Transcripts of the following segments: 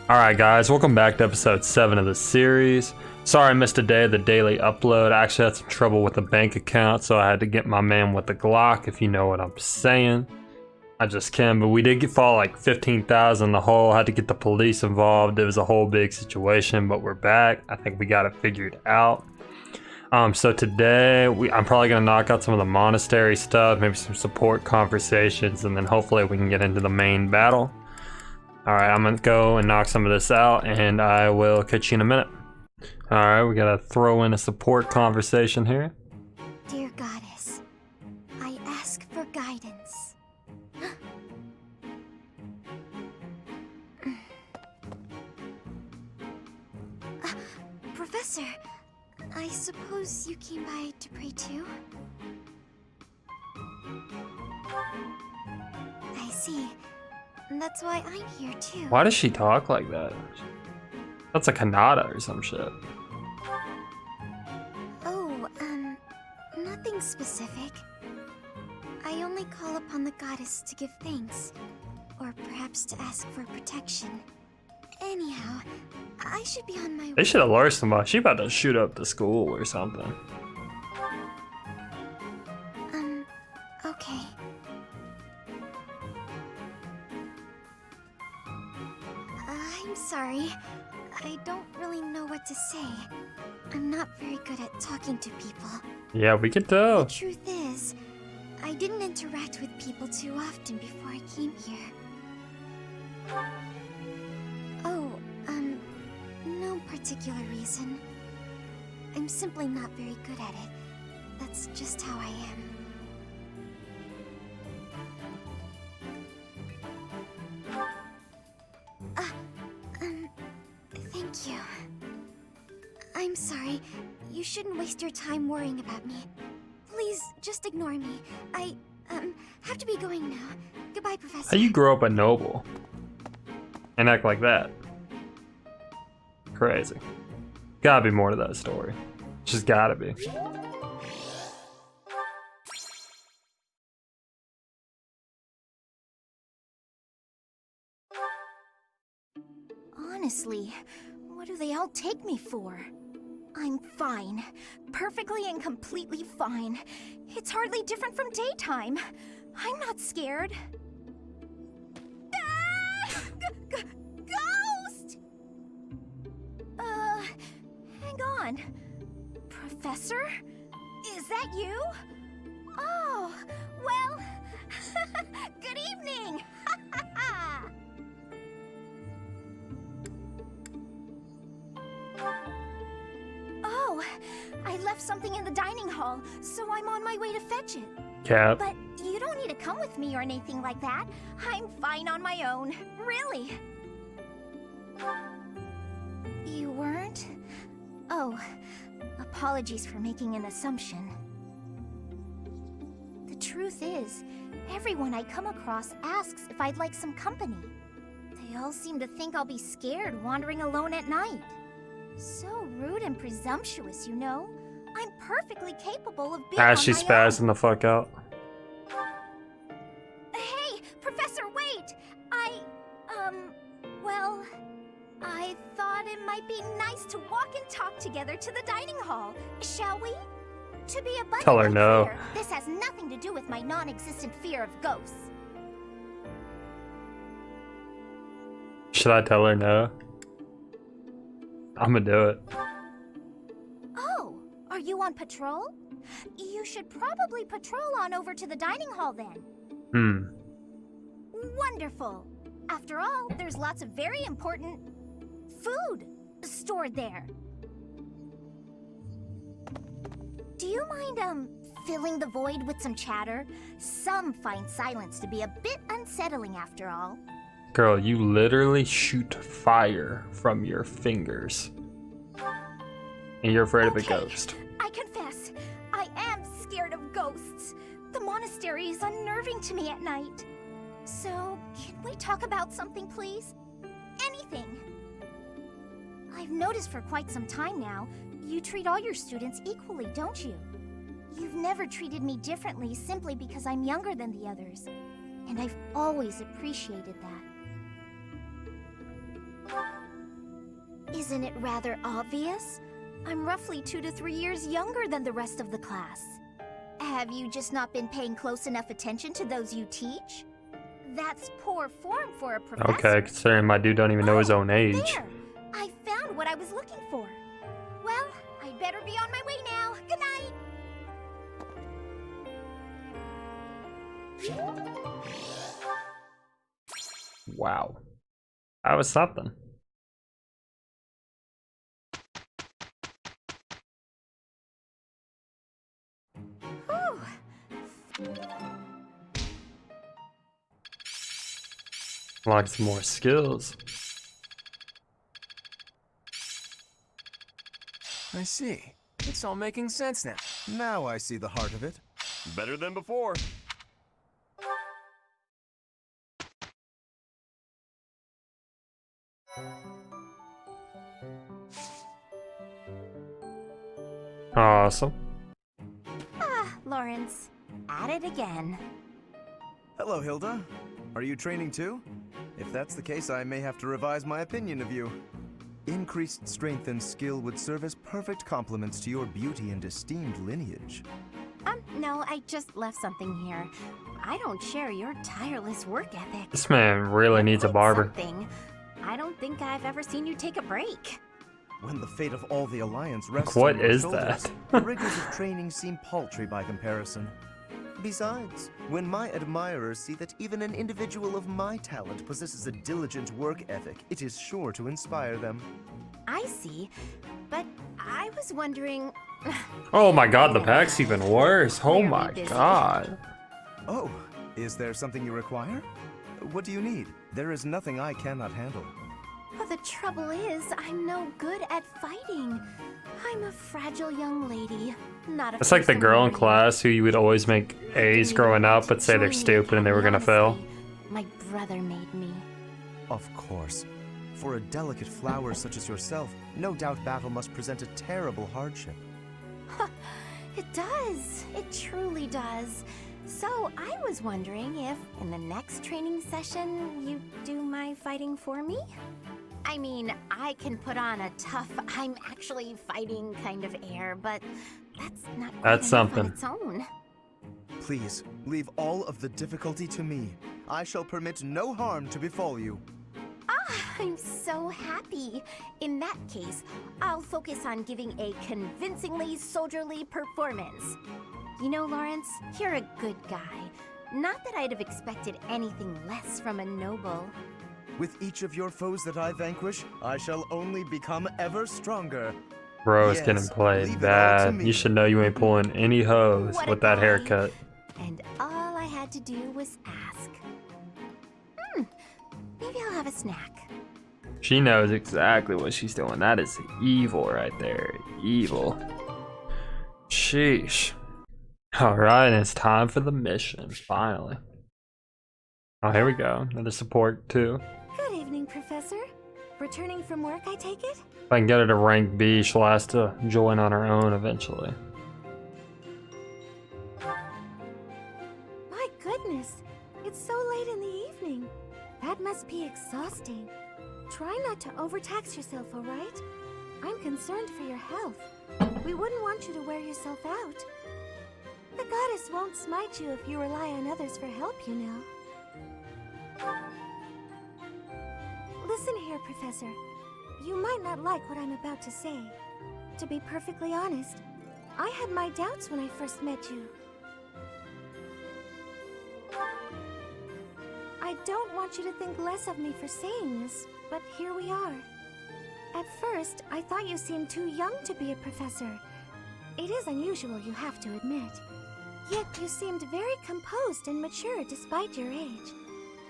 Alright guys, welcome back to episode 7 of the series. Sorry I missed a day of the daily upload. I actually had some trouble with the bank account, so I had to get my man with the Glock, if you know what I'm saying. I just can, but we did fall like 15,000 in the hole. Had to get the police involved. It was a whole big situation, but we're back. I think we got it figured out. So today, I'm probably going to knock out some of the monastery stuff, maybe some support conversations, and then hopefully we can get into the main battle. Alright, I'm gonna go and knock some of this out, and I will catch you in a minute. Alright, we gotta throw in a support conversation here. Dear Goddess, I ask for guidance. Professor, I suppose you came by to pray too? I see. That's why I'm here too. Why does she talk like that? That's a Kanata or some shit. Oh, nothing specific. I only call upon the goddess to give thanks, or perhaps to ask for protection. Anyhow, I should be on my way. They should alert somebody. She about to shoot up the school or something. Okay. I'm sorry. I don't really know what to say. I'm not very good at talking to people. Yeah, we can tell. The truth is, I didn't interact with people too often before I came here. Oh, no particular reason. I'm simply not very good at it. That's just how I am. Thank you. I'm sorry. You shouldn't waste your time worrying about me. Please, just ignore me. I, have to be going now. Goodbye, Professor. How you grow up a noble and act like that? Crazy. Gotta be more to that story. Just gotta be. Honestly, what do they all take me for? I'm fine. Perfectly and completely fine. It's hardly different from daytime. I'm not scared. Ah! Ghost! Hang on. Professor? Is that you? Oh, well, good evening! Oh, I left something in the dining hall, so I'm on my way to fetch it. Cap. But you don't need to come with me or anything like that. I'm fine on my own, really. You weren't? Oh, apologies for making an assumption. The truth is, everyone I come across asks if I'd like some company. They all seem to think I'll be scared wandering alone at night. So rude and presumptuous, you know? I'm perfectly capable of being As she's on my own. spazzing the fuck out. Hey, Professor, wait! Well, I thought it might be nice to walk and talk together to the dining hall. Shall we? To be abundantly Tell her no. clear, this has nothing to do with my non-existent fear of ghosts. Should I tell her no? I'm gonna do it. Oh, are you on patrol? You should probably patrol on over to the dining hall then. Wonderful. After all, there's lots of very important food stored there. Do you mind, filling the void with some chatter? Some find silence to be a bit unsettling after all. Girl, you literally shoot fire from your fingers. And you're afraid of a Okay, ghost. I confess, I am scared of ghosts. The monastery is unnerving to me at night. So, can we talk about something, please? Anything. I've noticed for quite some time now, you treat all your students equally, don't you? You've never treated me differently simply because I'm younger than the others. And I've always appreciated that. Isn't it rather obvious? I'm roughly 2 to 3 years younger than the rest of the class. Have you just not been paying close enough attention to those you teach? That's poor form for a professor. Okay, considering my dude don't even know his own age. There! I found what I was looking for. Well, I'd better be on my way now. Good night! Wow. That was something. Whew. Like some more skills. I see. It's all making sense now. Now I see the heart of it. Better than before. Awesome. Ah, Lawrence. At it again. Hello, Hilda. Are you training too? If that's the case, I may have to revise my opinion of you. Increased strength and skill would serve as perfect complements to your beauty and esteemed lineage. No, I just left something here. I don't share your tireless work ethic. This man really needs a Quite barber. something. I don't think I've ever seen you take a break. When the fate of all the Alliance rests What on your is shoulders, that? the rigors of training seem paltry by comparison. Besides, when my admirers see that even an individual of my talent possesses a diligent work ethic, it is sure to inspire them. I see, but I was wondering... Oh my god, the pack's even worse. Oh Clearly my busy. god. Oh, is there something you require? What do you need? There is nothing I cannot handle. Well, the trouble is, I'm no good at fighting. I'm a fragile young lady, not a It's like the person girl in who class who you would always make A's growing up but say they're stupid and they were gonna fail. My brother made me. Of course. For a delicate flower such as yourself, no doubt battle must present a terrible hardship. It does. It truly does. So I was wondering if, in the next training session, you do my fighting for me? I mean, I can put on a tough, I'm actually fighting kind of air, but that's not quite That's enough something. on its own. Please, leave all of the difficulty to me. I shall permit no harm to befall you. I'm so happy. In that case, I'll focus on giving a convincingly soldierly performance. You know, Lawrence, you're a good guy. Not that I'd have expected anything less from a noble. With each of your foes that I vanquish, I shall only become ever stronger. Bro is Yes, getting played leave it all to bad. me. You should know you ain't pulling any hoes What a with that guy. haircut. And all I had to do was ask. Maybe I'll have a snack. She knows exactly what she's doing. That is evil right there. Evil. Sheesh. Alright, and it's time for the mission, finally. Oh, here we go. Another support, too. Good evening, Professor. Returning from work, I take it? If I can get her to rank B, she'll have to join on her own eventually. My goodness, it's so late in the evening. That must be exhausting. Try not to overtax yourself, all right? I'm concerned for your health. We wouldn't want you to wear yourself out. The goddess won't smite you if you rely on others for help, you know. Listen here, Professor. You might not like what I'm about to say. To be perfectly honest, I had my doubts when I first met you. I don't want you to think less of me for saying this, but here we are. At first, I thought you seemed too young to be a professor. It is unusual, you have to admit. Yet you seemed very composed and mature despite your age.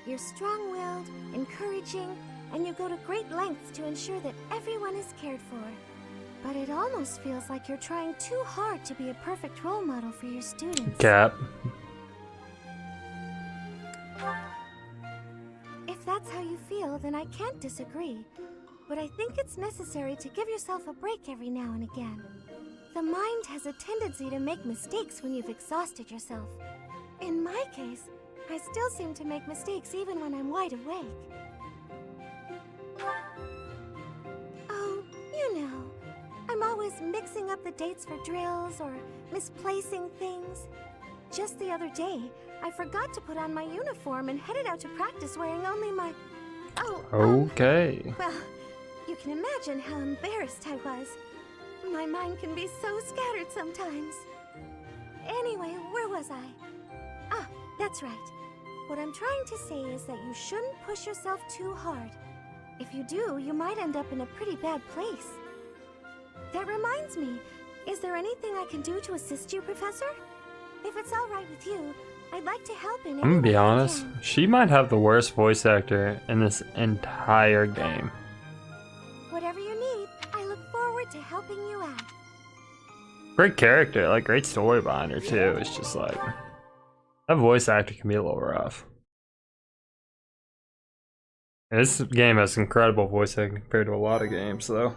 You're strong-willed, encouraging, and you go to great lengths to ensure that everyone is cared for. But it almost feels like you're trying too hard to be a perfect role model for your students. Cap. If that's how you feel, then I can't disagree. But I think it's necessary to give yourself a break every now and again. The mind has a tendency to make mistakes when you've exhausted yourself. In my case, I still seem to make mistakes even when I'm wide awake. Oh, I'm always mixing up the dates for drills or misplacing things. Just the other day, I forgot to put on my uniform and headed out to practice wearing only my... Okay. Well, you can imagine how embarrassed I was. My mind can be so scattered sometimes. Anyway, where was I? Ah, that's right. What I'm trying to say is that you shouldn't push yourself too hard. If you do, you might end up in a pretty bad place. That reminds me, is there anything I can do to assist you, Professor? If it's all right with you, I'd like to help in any I'm gonna be way I honest, can. she might have the worst voice actor in this entire game. Whatever you need, I look forward to helping you out. Great character, like great story behind her too. It's just like that voice actor can be a little rough. And this game has incredible voice acting compared to a lot of games, though.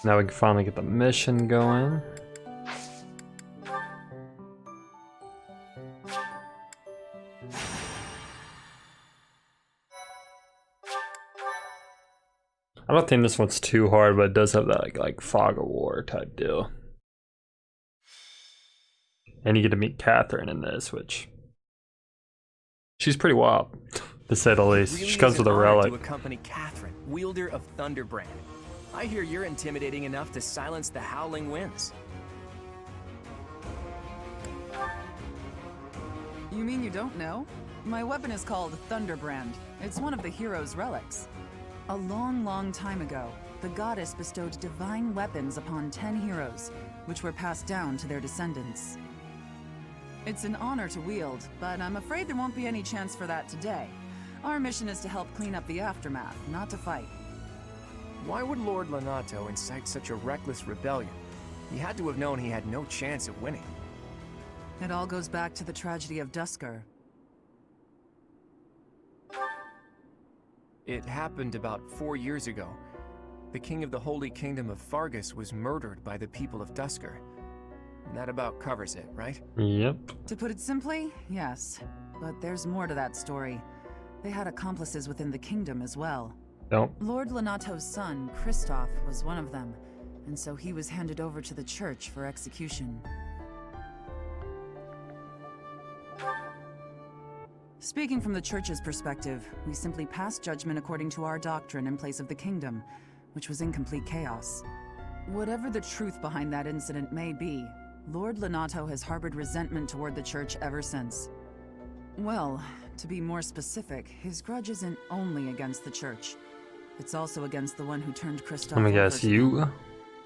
Now we can finally get the mission going. I don't think this one's too hard, but it does have that like fog of war type deal. And you get to meet Catherine in this, which she's pretty wild, to say the least. It really She comes is with a an honor relic. to accompany Catherine, wielder of Thunderbrand. I hear you're intimidating enough to silence the howling winds. You mean you don't know? My weapon is called Thunderbrand. It's one of the hero's relics. A long, long time ago, the goddess bestowed divine weapons upon 10 heroes, which were passed down to their descendants. It's an honor to wield, but I'm afraid there won't be any chance for that today. Our mission is to help clean up the aftermath, not to fight. Why would Lord Lonato incite such a reckless rebellion? He had to have known he had no chance of winning. It all goes back to the tragedy of Duscur. It happened about 4 years ago. The king of the Holy Kingdom of Fargus was murdered by the people of Duscur. And that about covers it, right? Yep. To put it simply, yes. But there's more to that story. They had accomplices within the kingdom as well. Nope. Lord Lonato's son, Kristoff, was one of them, and so he was handed over to the church for execution. Speaking from the church's perspective, we simply passed judgment according to our doctrine in place of the kingdom, which was in complete chaos. Whatever the truth behind that incident may be, Lord Lonato has harbored resentment toward the church ever since. Well, to be more specific, his grudge isn't only against the church. It's also against the one who turned Kristoff Let me over guess, to you? them.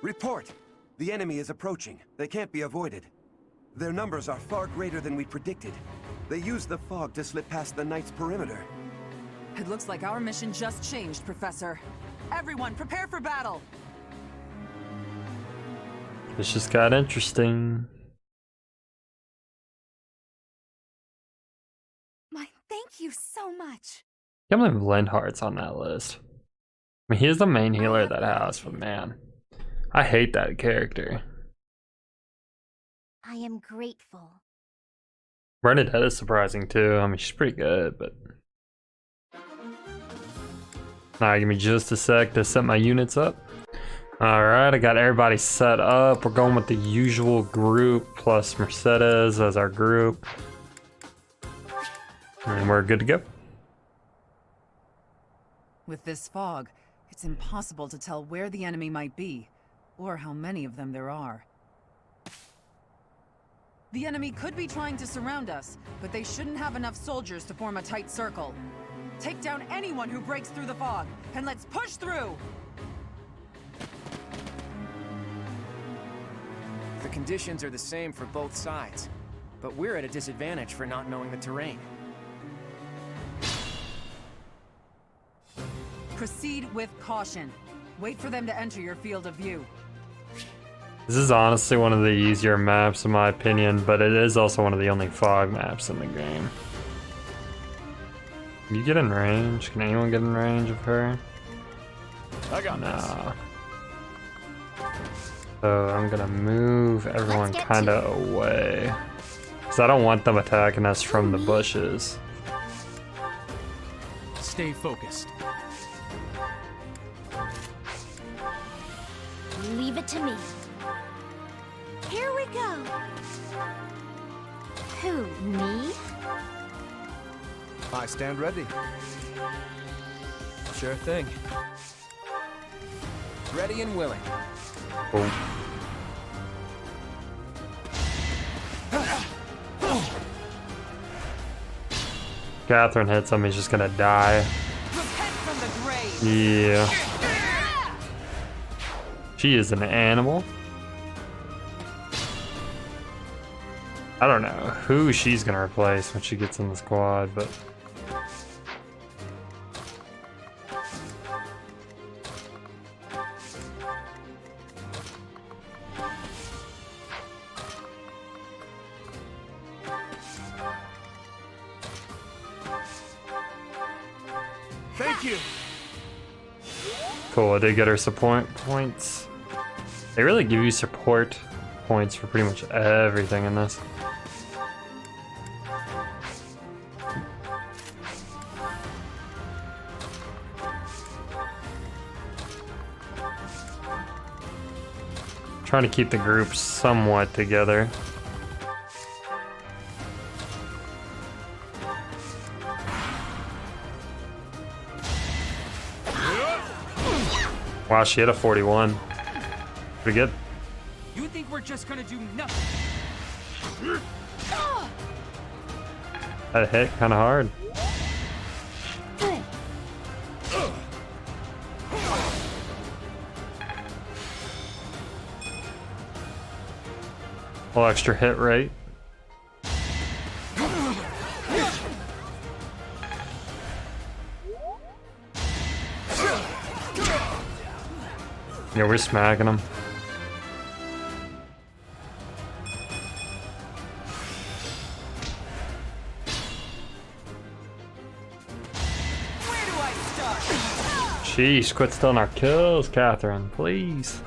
Report! The enemy is approaching. They can't be avoided. Their numbers are far greater than we predicted. They used the fog to slip past the Knight's perimeter. It looks like our mission just changed, Professor. Everyone, prepare for battle! This just got interesting. My thank you so much. I can't believe Lindhart's on that list. I mean, he's the main healer of that house, but man, I hate that character. I am grateful. Bernadette is surprising too. I mean, she's pretty good, but. Alright, give me just a sec to set my units up. Alright, I got everybody set up. We're going with the usual group plus Mercedes as our group. And we're good to go. With this fog, it's impossible to tell where the enemy might be, or how many of them there are. The enemy could be trying to surround us, but they shouldn't have enough soldiers to form a tight circle. Take down anyone who breaks through the fog, and let's push through! The conditions are the same for both sides, but we're at a disadvantage for not knowing the terrain. Proceed with caution. Wait for them to enter your field of view. This is honestly one of the easier maps in my opinion, but it is also one of the only fog maps in the game. Can you get in range? Can anyone get in range of her? I got Nah. So I'm gonna move everyone Let's get kinda away. Cause I don't want them attacking us from the bushes. Stay focused. it to me. Here we go. Who, me? I stand ready. Sure thing. Ready and willing. Oh. Catherine hits him, he's just gonna die. Repent from the grave. Yeah. She is an animal. I don't know who she's gonna replace when she gets in the squad, but Thank you. cool. I did get her support points. They really give you support points for pretty much everything in this. Trying to keep the group somewhat together. Wow, she hit a 41. Pretty good. You think we're just gonna do nothing? That hit kind of hard. A little extra hit rate. Yeah, we're smacking them. Where do I start? Jeez, quit stealing our kills, Catherine, please.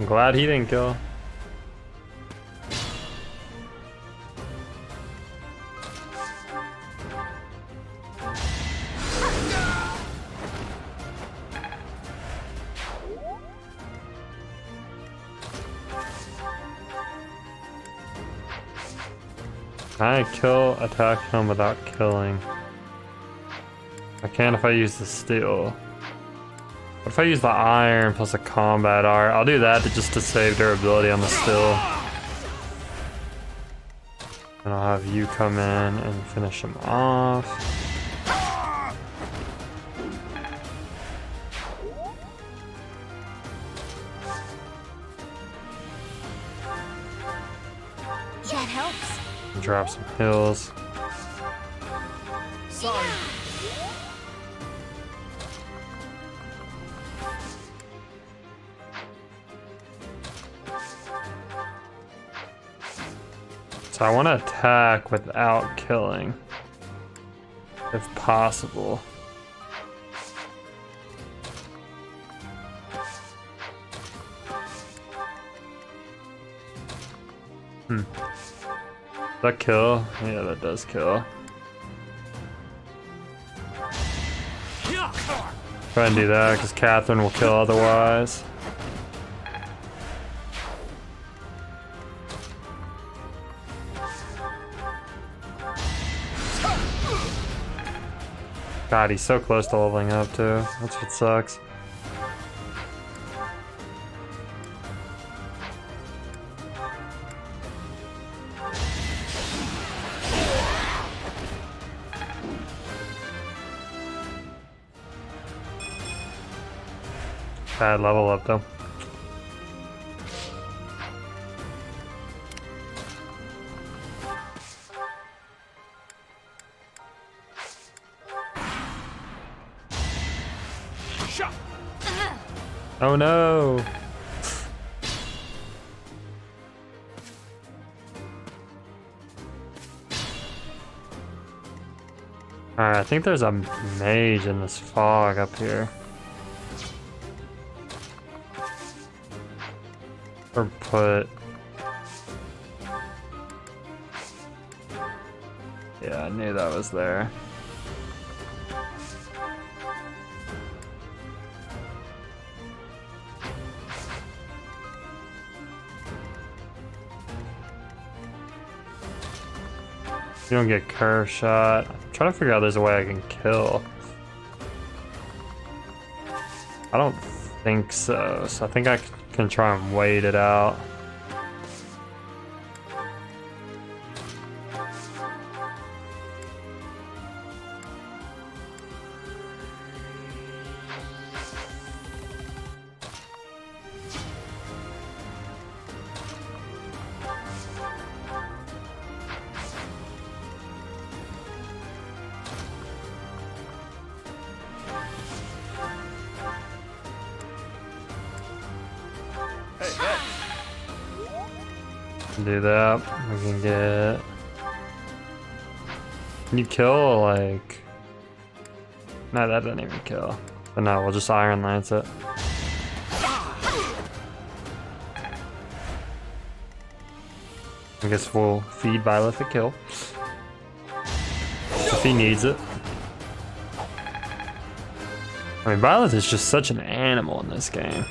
I'm glad he didn't kill. Can I kill, attack him without killing? I can if I use the steel. What if I use the iron plus a combat art? I'll do that just to save durability on the steel. And I'll have you come in and finish him off. That helps. Drop some hills. Sorry. So I want to attack without killing, if possible. Does that kill? Yeah, that does kill. Try and do that, because Catherine will kill otherwise. God, he's so close to leveling up too. That's what sucks. Bad level up though. Oh no! Alright, I think there's a mage in this fog up here. Or put... Yeah, I knew that was there. You don't get curve shot. I'm trying to figure out if there's a way I can kill. I don't think so. So I think I can try and wait it out. Do that. We can get. Can you kill like? No, that doesn't even kill. But no, we'll just Iron Lance it. I guess we'll feed Violet the kill if he needs it. I mean, Violet is just such an animal in this game.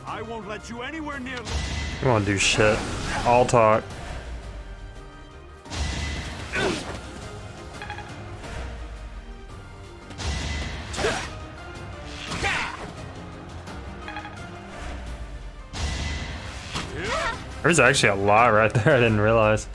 I won't let you anywhere near. You won't do shit. All talk. There's actually a lot right there I didn't realize.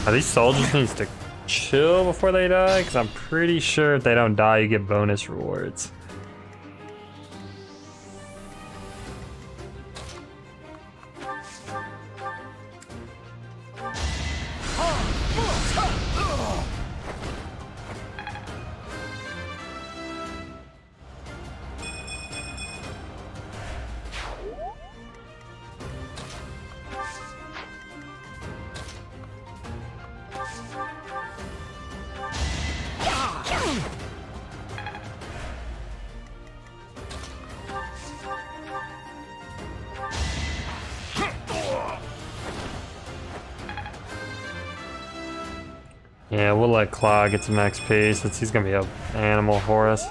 Are these soldiers needs to chill before they die? Because I'm pretty sure if they don't die, you get bonus rewards. Yeah, we'll let Claw get some XP since he's gonna be an animal for us.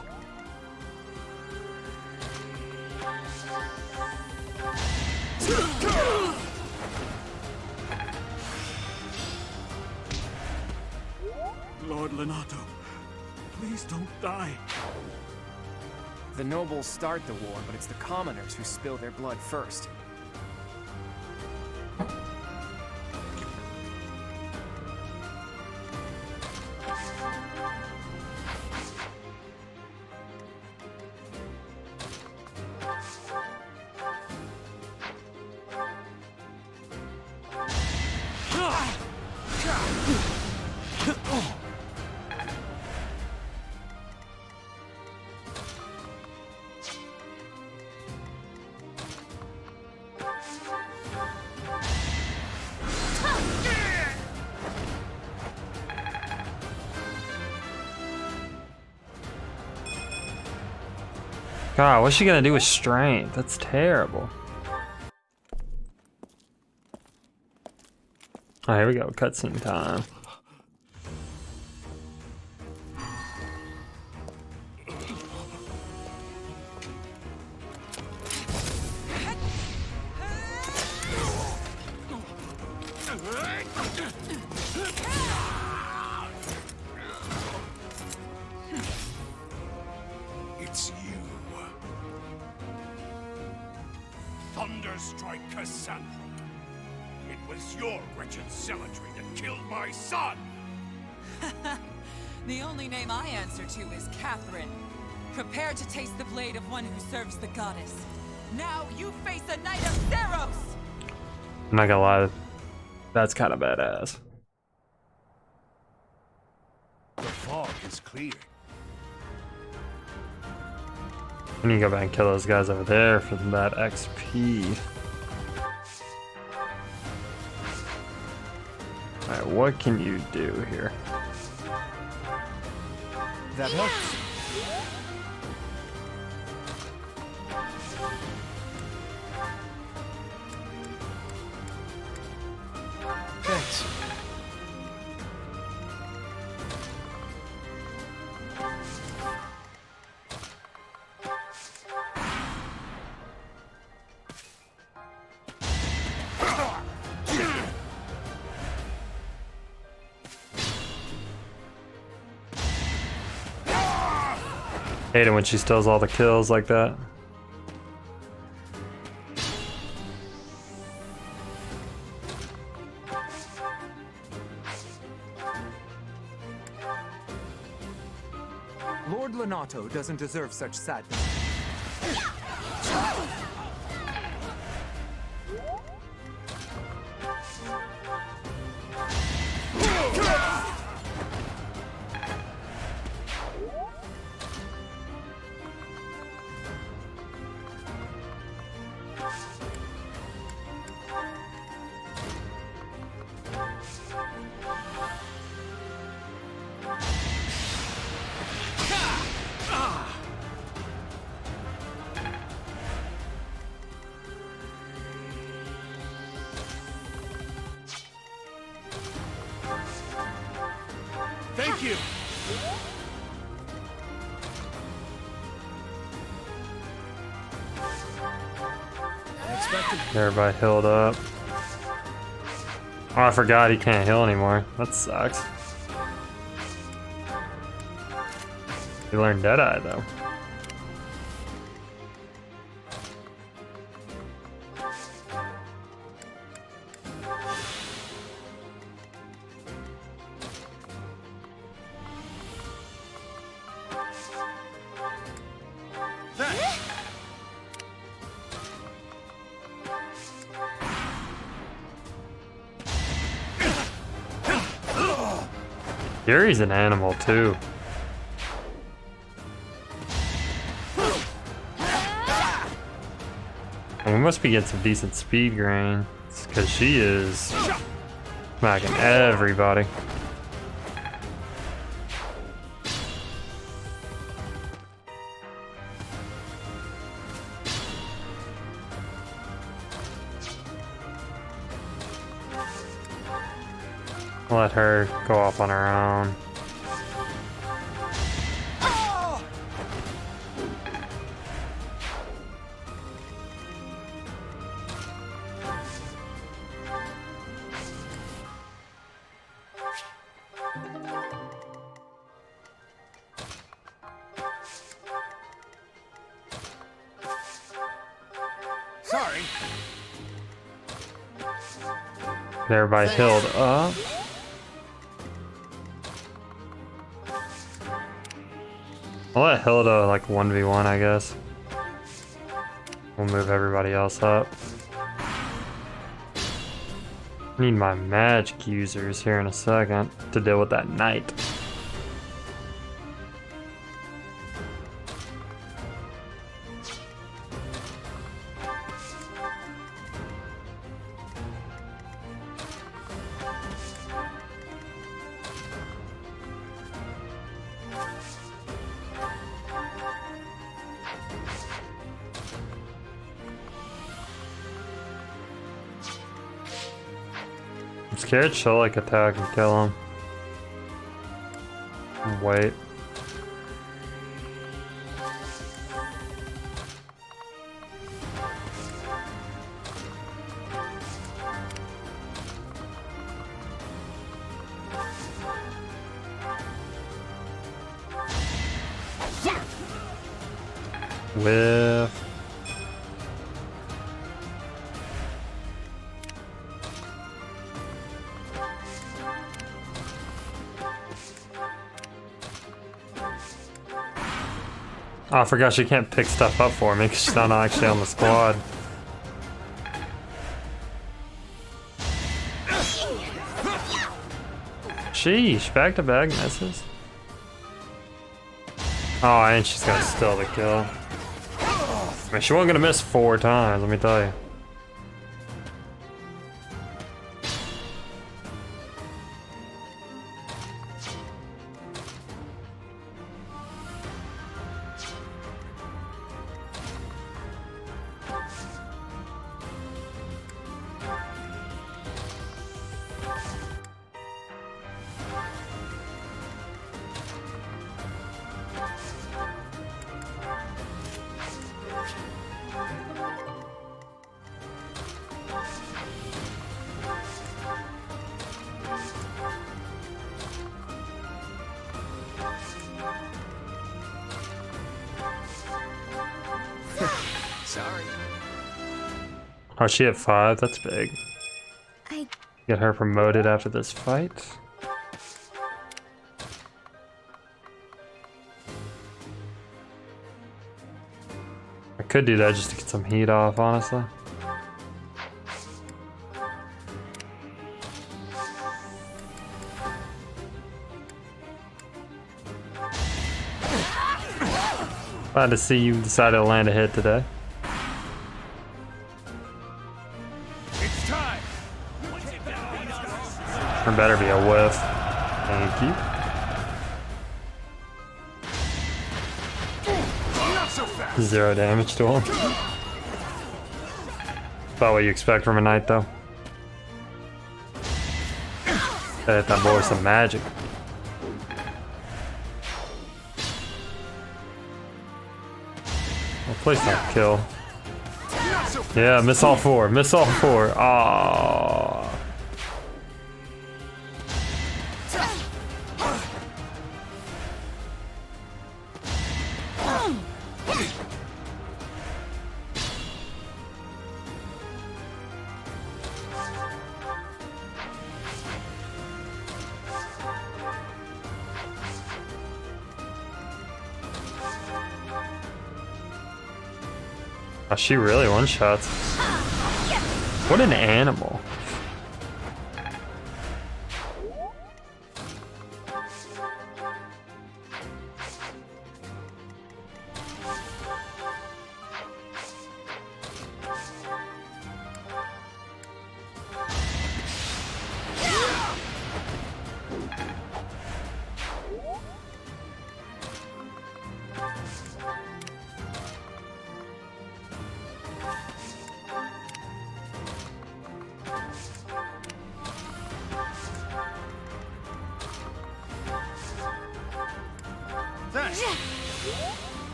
Lord Lenato, please don't die. The nobles start the war, but it's the commoners who spill their blood first. God, what's she gonna do with strength? That's terrible. Oh, here we go, cutscene time. It's you. Thunderstrike Cassandra. It was your wretched zealotry that killed my son! The only name I answer to is Catherine. Prepare to taste the blade of one who serves the goddess. Now you face a knight of Theros! I'm not gonna lie, that's kind of badass. The fog is cleared. I need to go back and kill those guys over there for that XP. Alright, what can you do here? That helps. Thanks. Hate it when she steals all the kills like that. Lord Lenato doesn't deserve such sadness. Thank you! Everybody healed up. Oh, I forgot he can't heal anymore. That sucks. He learned Deadeye though. Yuri's an animal too. And we must be getting some decent speed grain, because she is smacking everybody. Let her go off on her own. Sorry. Everybody healed up. I'll let Hilda like 1v1, I guess. We'll move everybody else up. Need my magic users here in a second to deal with that knight. I'm scared she'll like attack and kill him. Wait. Whiff. Oh, I forgot she can't pick stuff up for me because she's not actually on the squad. Sheesh, back-to-back misses. Oh, and she's gonna steal the kill. I mean, she wasn't gonna miss 4 times, let me tell you. Sorry. Oh, she at 5? That's big. I Get her promoted after this fight. I could do that just to get some heat off, honestly. Glad to see you decided to land a hit today. It's time. Or better be a whiff. Thank you. Not so fast. 0 damage to him. About what you expect from a knight, though. Hit that boy with some magic. Well, please don't kill. Yeah, miss all 4. Miss all 4. Aww. Oh, she really one-shots. What an animal.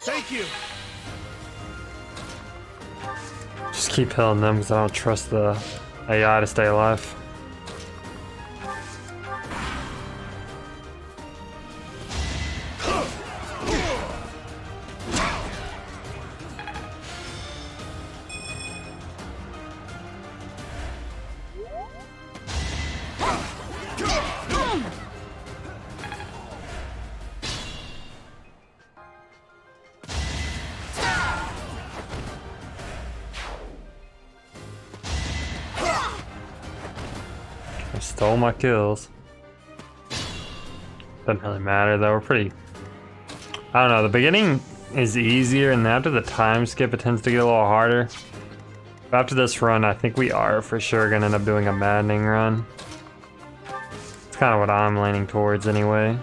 Thank you. Just keep killing them because I don't trust the AI to stay alive. I stole my kills. Doesn't really matter though, we're pretty... I don't know, the beginning is easier and after the time skip it tends to get a little harder. But after this run I think we are for sure gonna end up doing a maddening run. It's kind of what I'm leaning towards anyway.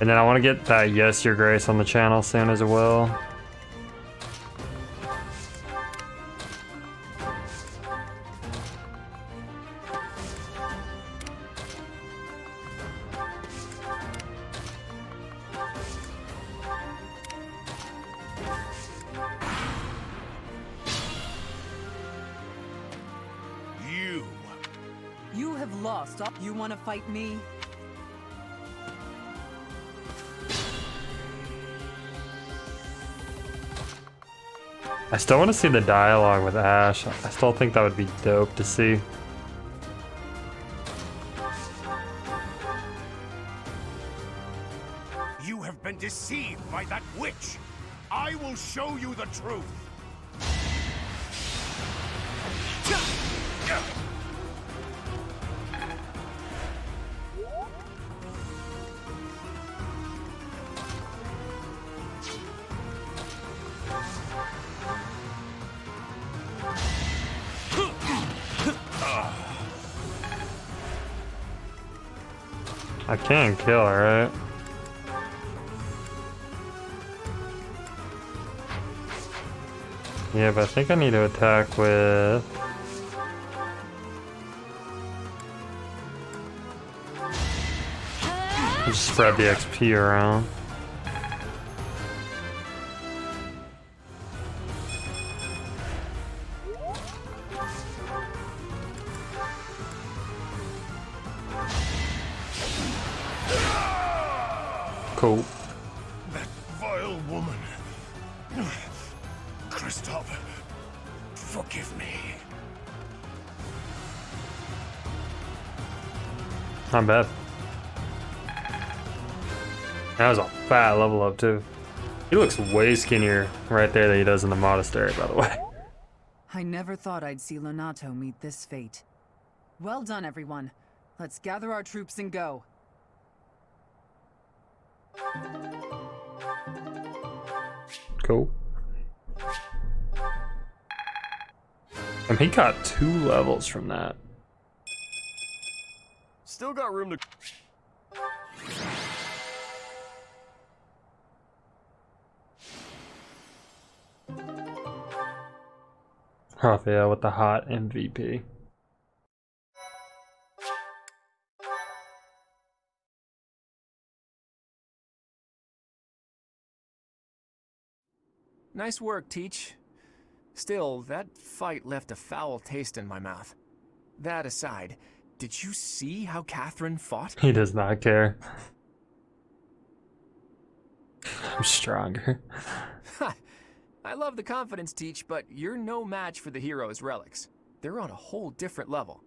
And then I want to get that Yes Your Grace on the channel soon as well. You have lost. You want to fight me? I still want to see the dialogue with Ash. I still think that would be dope to see. You have been deceived by that witch. I will show you the truth. I can kill her, right? Yeah, but I think I need to attack with... Just spread the XP around. Cool. That vile woman. Kristoff, forgive me. Not bad. That was a fat level up too. He looks way skinnier right there than he does in the monastery, by the way. I never thought I'd see Lonato meet this fate. Well done, everyone. Let's gather our troops and go. Cool. And he got 2 levels from that. Still got room to... Raphael with the hot MVP. Nice work, Teach. Still, that fight left a foul taste in my mouth. That aside, did you see how Catherine fought? He does not care. I'm stronger. I love the confidence, Teach, but you're no match for the hero's relics. They're on a whole different level.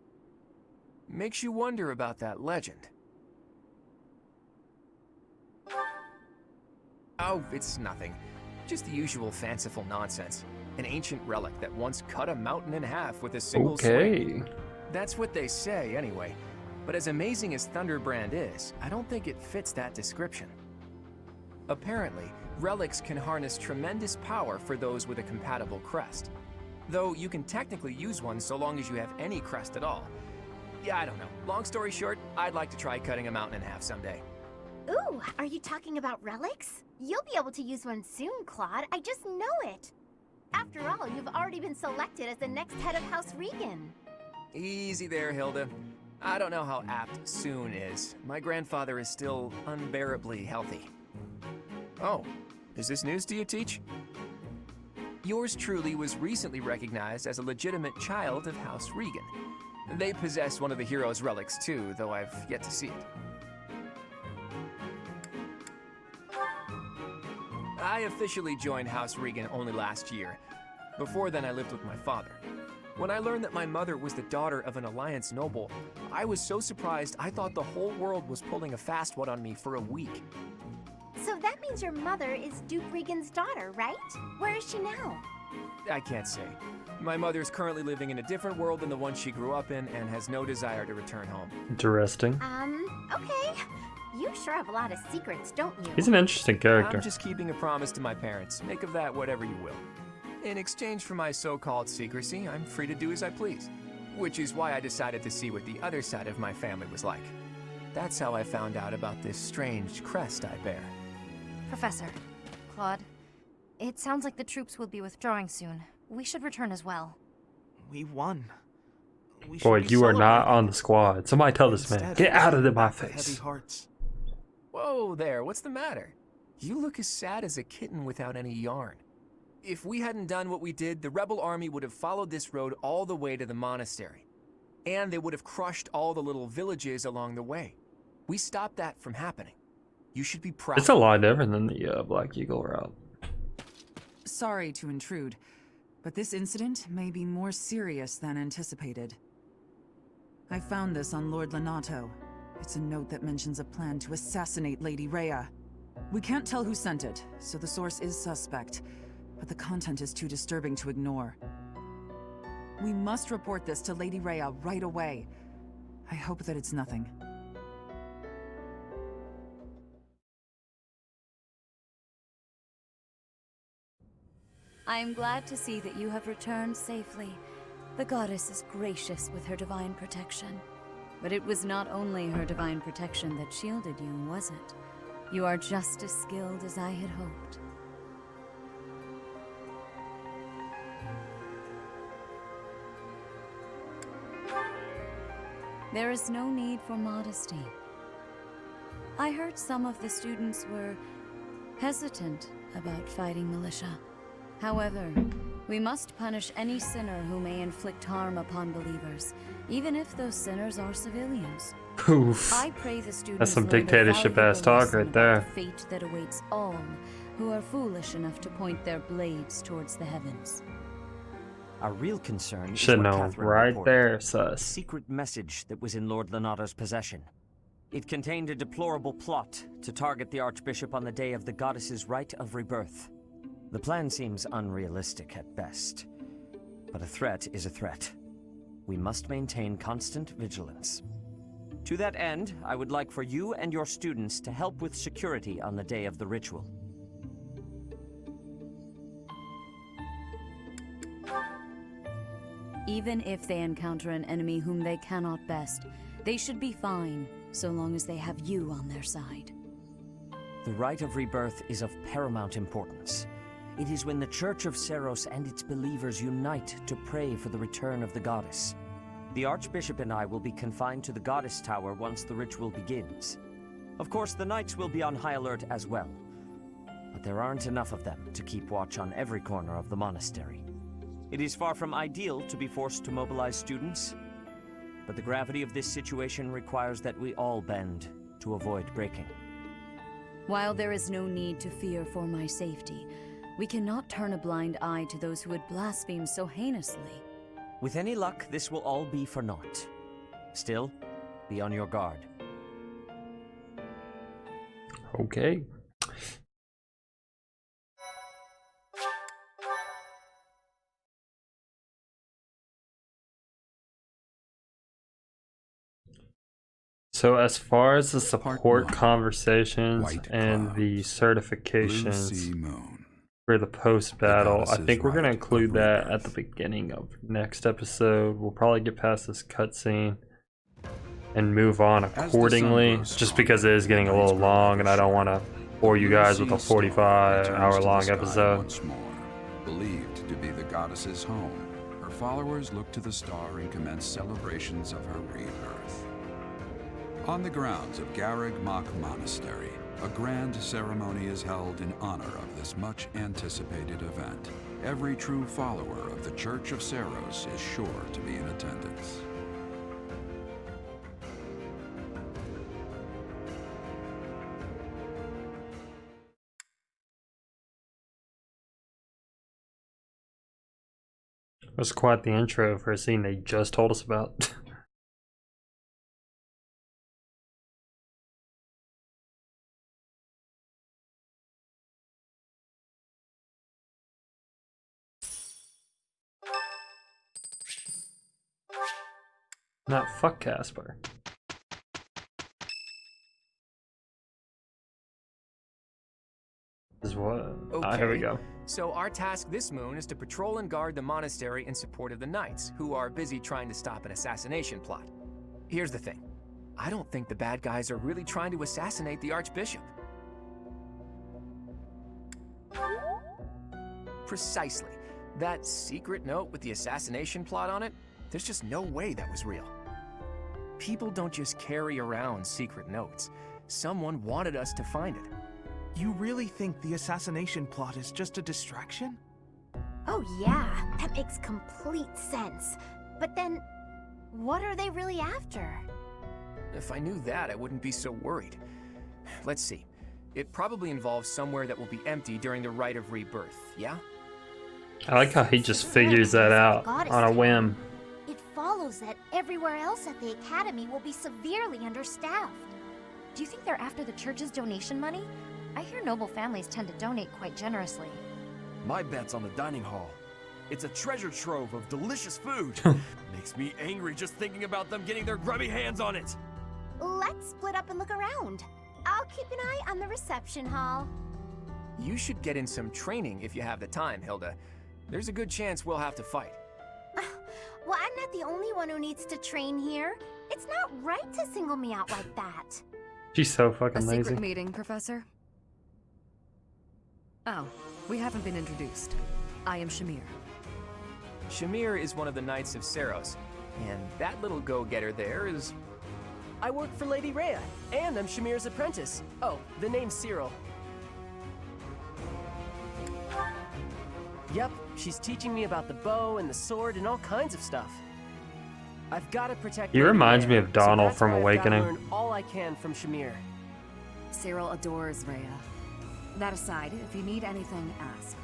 Makes you wonder about that legend. Oh, it's nothing. Just the usual fanciful nonsense. An ancient relic that once cut a mountain in half with a single swing. That's what they say, anyway. But as amazing as Thunderbrand is, I don't think it fits that description. Apparently, relics can harness tremendous power for those with a compatible crest. Though you can technically use one so long as you have any crest at all. Yeah, I don't know. Long story short, I'd like to try cutting a mountain in half someday. Ooh, are you talking about relics? You'll be able to use one soon, Claude. I just know it. After all, you've already been selected as the next head of House Regan. Easy there, Hilda. I don't know how apt soon is. My grandfather is still unbearably healthy. Oh, is this news to you, Teach? Yours truly was recently recognized as a legitimate child of House Regan. They possess one of the hero's relics too, though I've yet to see it. I officially joined House Regan only last year. Before then, I lived with my father. When I learned that my mother was the daughter of an Alliance noble, I was so surprised I thought the whole world was pulling a fast one on me for a week. So that means your mother is Duke Regan's daughter, right? Where is she now? I can't say. My mother's currently living in a different world than the one she grew up in and has no desire to return home. Interesting. Okay. You sure have a lot of secrets, don't you? He's an interesting character. I'm just keeping a promise to my parents. Make of that whatever you will. In exchange for my so-called secrecy, I'm free to do as I please. Which is why I decided to see what the other side of my family was like. That's how I found out about this strange crest I bear. Professor, Claude, it sounds like the troops will be withdrawing soon. We should return as well. We won. Boy, you are not on the squad. Somebody tell this man, get out of my face. Heavy hearts. Whoa there, what's the matter? You look as sad as a kitten without any yarn. If we hadn't done what we did, the rebel army would have followed this road all the way to the monastery. And they would have crushed all the little villages along the way. We stopped that from happening. You should be proud. It's a lot different than the Black Eagle route. Sorry to intrude, but this incident may be more serious than anticipated. I found this on Lord Lonato. It's a note that mentions a plan to assassinate Lady Rhea. We can't tell who sent it, so the source is suspect, but the content is too disturbing to ignore. We must report this to Lady Rhea right away. I hope that it's nothing. I am glad to see that you have returned safely. The goddess is gracious with her divine protection. But it was not only her divine protection that shielded you, was it? You are just as skilled as I had hoped. There is no need for modesty. I heard some of the students were hesitant about fighting militia. However, we must punish any sinner who may inflict harm upon believers, even if those sinners are civilians. Oof. I pray the students That's some learn a dictatorship-ass valuable talk right lesson there. about the fate that awaits all who are foolish enough to point their blades towards the heavens. Our real concern is Should what know Catherine right reported. there, A sus. secret message that was in Lord Lenato's possession. It contained a deplorable plot to target the Archbishop on the day of the goddess's rite of rebirth. The plan seems unrealistic at best, but a threat is a threat. We must maintain constant vigilance. To that end, I would like for you and your students to help with security on the day of the ritual. Even if they encounter an enemy whom they cannot best, they should be fine, so long as they have you on their side. The rite of rebirth is of paramount importance. It is when the Church of Seros and its believers unite to pray for the return of the goddess. The Archbishop and I will be confined to the Goddess Tower once the ritual begins. Of course, the Knights will be on high alert as well, but there aren't enough of them to keep watch on every corner of the monastery. It is far from ideal to be forced to mobilize students, but the gravity of this situation requires that we all bend to avoid breaking. While there is no need to fear for my safety, we cannot turn a blind eye to those who would blaspheme so heinously. With any luck, this will all be for naught. Still, be on your guard. Okay. So as far as the support conversations and the certifications for the post-battle, I think we're going to include that at the beginning of next episode. We'll probably get past this cutscene and move on accordingly, just because it is getting a little long and I don't want to bore you guys with a 45-hour-long episode. Once more, believed to be the goddess's home, her followers look to the star and commence celebrations of her rebirth. On the grounds of Garreg Mach Monastery, a grand ceremony is held in honor of this much-anticipated event. Every true follower of the Church of Seros is sure to be in attendance. That's quite the intro for a scene they just told us about. Not fuck Casper. Is what? Okay. Ah, here we go. So our task this moon is to patrol and guard the monastery in support of the Knights, who are busy trying to stop an assassination plot. Here's the thing. I don't think the bad guys are really trying to assassinate the Archbishop. Precisely. That secret note with the assassination plot on it, there's just no way that was real. People don't just carry around secret notes. Someone wanted us to find it. You really think the assassination plot is just a distraction? Oh yeah, that makes complete sense. But then, what are they really after? If I knew that, I wouldn't be so worried. Let's see. It probably involves somewhere that will be empty during the Rite of Rebirth, yeah? I like how he just figures that out on a whim. It follows that everywhere else at the Academy will be severely understaffed. Do you think they're after the church's donation money? I hear noble families tend to donate quite generously. My bet's on the dining hall. It's a treasure trove of delicious food. Makes me angry just thinking about them getting their grubby hands on it. Let's split up and look around. I'll keep an eye on the reception hall. You should get in some training if you have the time, Hilda. There's a good chance we'll have to fight. Well, I'm not the only one who needs to train here. It's not right to single me out like that. She's so fucking A lazy. secret meeting, Professor? Oh, we haven't been introduced. I am Shamir. Shamir is one of the Knights of Saros, and that little go-getter there is... I work for Lady Rhea, and I'm Shamir's apprentice. Oh, the name's Cyril. Yep, she's teaching me about the bow and the sword and all kinds of stuff. I've got to protect. He reminds me of Donald so from I've Awakening. gotta learn all I can from Shamir. Cyril adores Rhea. That aside, if you need anything, ask.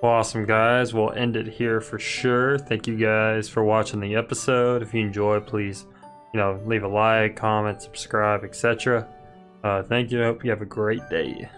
Well, awesome, guys. We'll end it here for sure. Thank you guys for watching the episode. If you enjoyed, please, leave a like, comment, subscribe, etc. Thank you. I hope you have a great day.